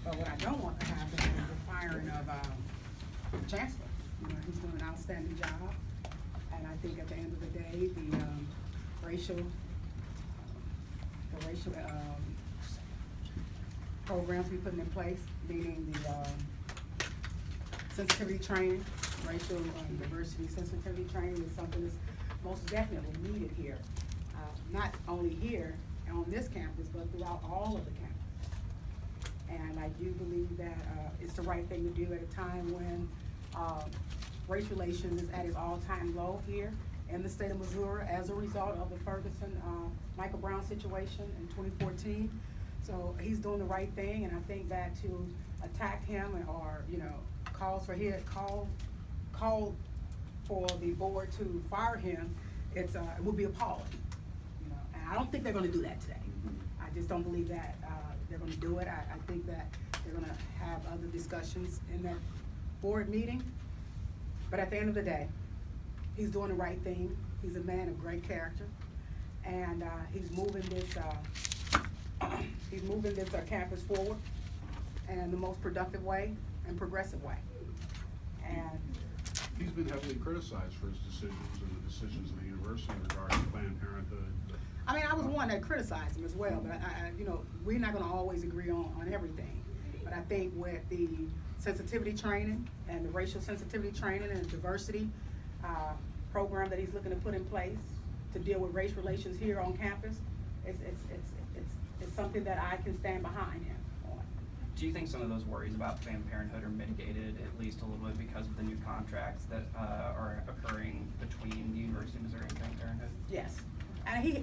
But what I don't want to happen is the firing of Chancellor. You know, he's doing an outstanding job, and I think at the end of the day, the racial programs we putting in place, meaning the sensitivity training, racial diversity sensitivity training is something that's most definitely needed here. Not only here on this campus, but throughout all of the campus. And I do believe that it's the right thing to do at a time when race relations is at its all-time low here in the state of Missouri as a result of the Ferguson Michael Brown situation in 2014. So he's doing the right thing, and I think that to attack him or call for the board to fire him, it would be appalling. And I don't think they're going to do that today. I just don't believe that they're going to do it. I think that they're going to have other discussions in that board meeting. But at the end of the day, he's doing the right thing. He's a man of great character, and he's moving this campus forward in the most productive way and progressive way. And he's been heavily criticized for his decisions and the decisions of the university regarding Planned Parenthood. I mean, I was one that criticized him as well, but we're not going to always agree on everything. But I think with the sensitivity training and the racial sensitivity training and the diversity program that he's looking to put in place to deal with race relations here on campus, it's something that I can stand behind him on. Do you think some of those worries about Planned Parenthood are mitigated at least a little bit because of the new contracts that are occurring between the University of Missouri and Planned Parenthood? Yes, and he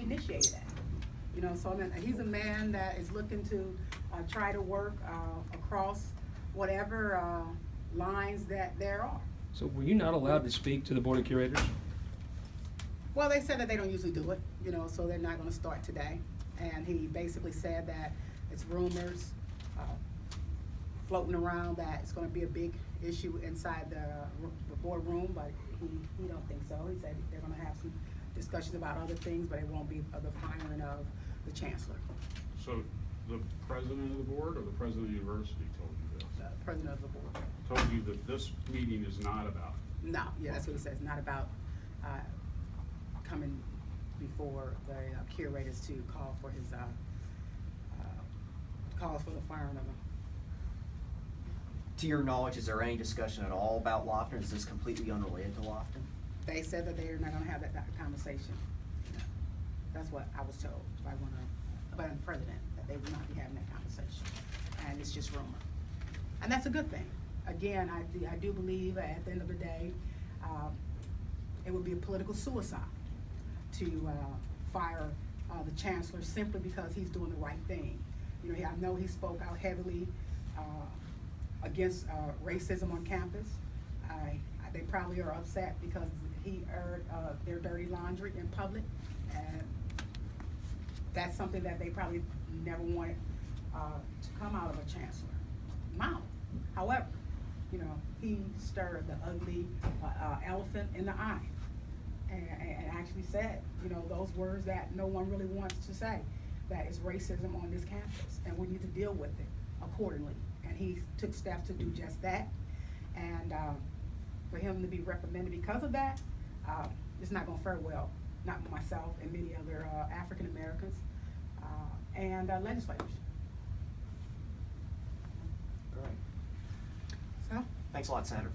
initiated that. So I mean, he's a man that is looking to try to work across whatever lines that there are. So were you not allowed to speak to the Board of Curators? Well, they said that they don't usually do it, so they're not going to start today. And he basically said that it's rumors floating around that it's going to be a big issue inside the boardroom, but he don't think so. He said they're going to have some discussions about other things, but it won't be the firing of the chancellor. So the president of the board or the president of the university told you this? The president of the board. Told you that this meeting is not about? No, yeah, that's what he says. Not about coming before the curators to call for his calls for the firing of him. To your knowledge, is there any discussion at all about Lofton? Is this completely unrelated to Lofton? They said that they're not going to have that conversation. That's what I was told by the president, that they would not be having that conversation, and it's just rumor. And that's a good thing. Again, I do believe at the end of the day, it would be a political suicide to fire the chancellor simply because he's doing the right thing. I know he spoke out heavily against racism on campus. They probably are upset because he aired their dirty laundry in public, and that's something that they probably never wanted to come out of a chancellor mouth. However, he stirred the ugly elephant in the eye, and actually said, those words that no one really wants to say, that is racism on this campus, and we need to deal with it accordingly. And he took steps to do just that, and for him to be reprimanded because of that, it's not going to fare well, not with myself and many other African Americans and legislators. Great. So. Thanks a lot, Senator.